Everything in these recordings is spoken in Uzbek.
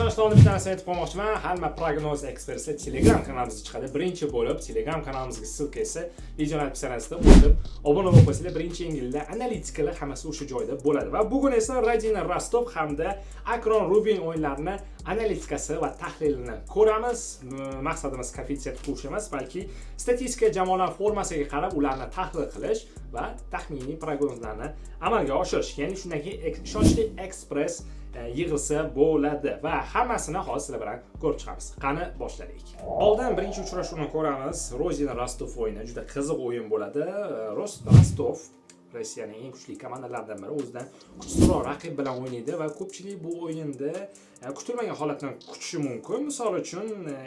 Arkadaşlar bir tanesini aytib qolmoqchiman. Hamma prognoz eksperti Telegram kanalimizga chiqadi. Birinchi bo'lib Telegram kanalimizga ссылкасы video napishanasida o'tib obuna bo'lib qo'ysanglar, birinchi yengilda analitikalar hammasi o'sha joyda bo'ladi. Va bugun esa Rodina Rostov hamda Akron Rubin o'yinlarini analitikasi va tahlilini ko'ramiz. Maqsadimiz koeffitsient qo'yish emas, balki statistika jamoalar formasiga qarab ularni tahlil qilish va taxminiy prognozlarni amalga oshirish. Ya'ni shunday ishonchli ekspress yig'ilsa bo'ladi va hammasini hozir sizlar bilan ko'rib chiqamiz. Qani boshladik. Oldin birinchi uchrashuvni ko'ramiz. Rodina Rostov o'yini juda qiziq o'yin bo'ladi. Rostov Rossiyaning eng kuchli komandalardan biri, o'zidan kuchsizroq raqib bilan o'ynaydi va ko'pchilik bu o'yinda kutilmagan holatdan kutishi mumkin. Misol uchun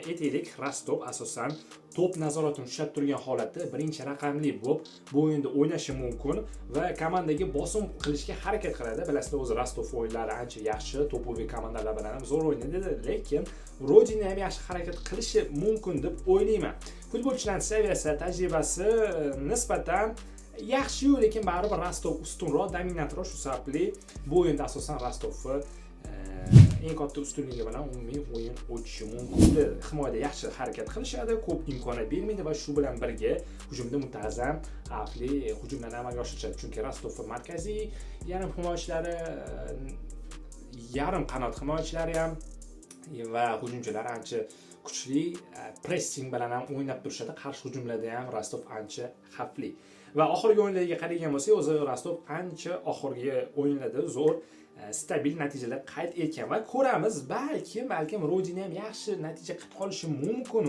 aytaylik, Rostov asosan to'p nazoratini ushlab turgan holatda birinchi raqamli bo'lib bu o'yinda o'ynashi mumkin va komandaga bosim qilishga harakat qiladi. Bilasizlar, o'zi Rostov o'yinlari ancha yaxshi, to'pli komandalar bilan ham zo'r o'ynaydi, lekin Rodina ham yaxshi harakat qilishi mumkin deb o'ylayman. Futbolchilarning saviyasi, tajribasi nisbatan yaxshi-yu, lekin baribir Rostov ustunroq, dominantroq. Shu sababli bu o'yinda asosan Rostovni eng katta ustunligi bilan umumiy o'yin o'tishi mumkin. Himoyada yaxshi harakat qilishadi, ko'p imkoniyat bermaydi va shu bilan birga hujumda muntazam xavfli hujumlarni amalga oshirishadi. Chunki Rostovning markaziy yarim himoyachilari, yarim qanot himoyachilari ham va hujumchilar ancha kuchli pressing bilan ham o'ynab turishadi. Qarshi hujumlarda ham Rostov ancha xavfli. Va oxirgi o'yinlarga qaragan bo'lsak, o'zi Rostov ancha oxirgi o'yinlarda zo'r stabil natijalar qayd etgan va ko'ramiz, balkim Rodina ham yaxshi natija qilib qolishi mumkin,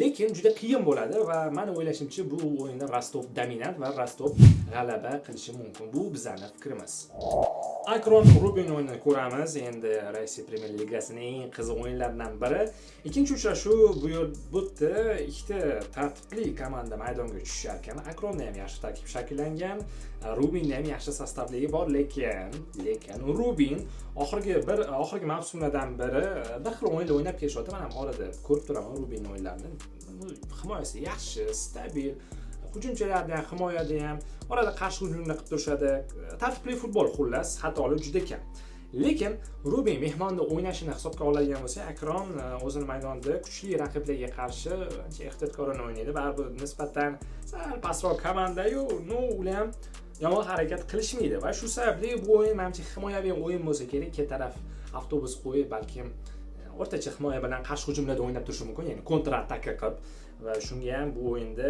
lekin juda qiyin bo'ladi va meni o'ylashimcha bu o'yinda Rostov dominant va Rostov g'alaba qilishi mumkin. Bu bizning fikrimiz. Akron Rubin o'yinini ko'ramiz. Endi Rossiya Premyer Ligasining eng qiziq o'yinlaridan biri. Ikkinchi uchrashuv bu yerda ikkita tartibli komanda maydonga tushishar ekan. Akronda ham yaxshi tarkib shakllangan, Rubinda ham yaxshi sostavligi bor, lekin Rubin oxirgi mavsumlardan biri bir xil o'yinlar o'ynab kelishyapti. Men ham orada ko'rib turaman Rubin o'yinlarini. Himoyasi yaxshi, stabil, hujumchilarda ham, himoyada ham orada qarshi hujumni qilib turishadi. Tartibli futbol xullas, xatolar juda kam. Lekin Rubin mehmonda o'ynashini hisobga oladigan bo'lsa, Akron o'zini maydonida kuchli raqiblarga qarshi ancha ehtiyotkorona o'ynaydi. Baribir nisbatan sal pastroq komanda-yu, ular ham yomon harakat qilishmaydi va shu sababli bu o'yin menimcha himoyaviy o'yin bo'lsa kerak. Ikki taraf avtobus qo'yib, balkim o'rtacha himoya bilan qarshi hujumlarda o'ynab turishi mumkin, ya'ni kontra-ataka qilib, va shunga ham bu o'yinda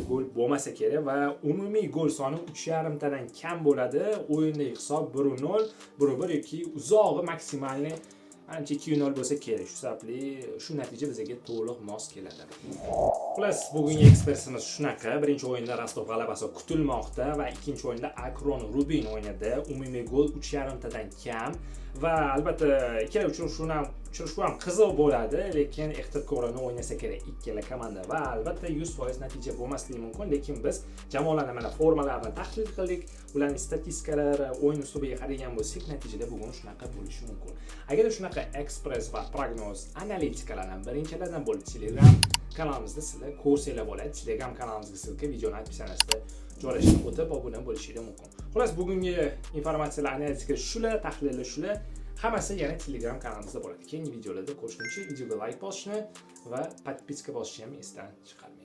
gol bo'lmasa kerak va umumiy gol soni 3,5 tadan kam bo'ladi. O'yindagi hisob 1-0, 1-1 yoki uzog'i maksimalni ancha 2-0 bo'lsa kerak. Shu sababli shu natija bizga to'liq mos keladi. Xullas, bugungi ekspertimiz shunaqa. Birinchi o'yinda Rostov g'alabasi kutilmoqda va ikkinchi o'yinda Akron Rubin o'yinida umumiy gol 3,5 tadan kam va albatta ikkala uchrashuv ham qiziq bo'ladi, lekin ehtiyotkorona o'ynasa kerak ikkala komanda va albatta 100% natija bo'lmasligi mumkin, lekin biz jamoalarning mana formalarini tahlil qildik, ularning statistikalari, o'yin usubiga qaragan bo'lsak, natijada bugun shunaqa bo'lishi mumkin. Agar shunaqa ekspress va prognoz analitikalardan birinchilardan bo'lib Telegram kanalimizda sizlar ko'rsanglar bo'ladi. Telegram kanalimizga ссылка video napishanasida joylashtirib o'tib obuna bo'lishingiz mumkin. Xullas, bugungi informatsiyalar, analitika shular, tahlillar shular. Hammasi yana Telegram kanalimizda bo'ladi. Keyingi videolarda ko'rishguncha videoga like bosishni va podpiska bosishni ham esdan chiqarmang.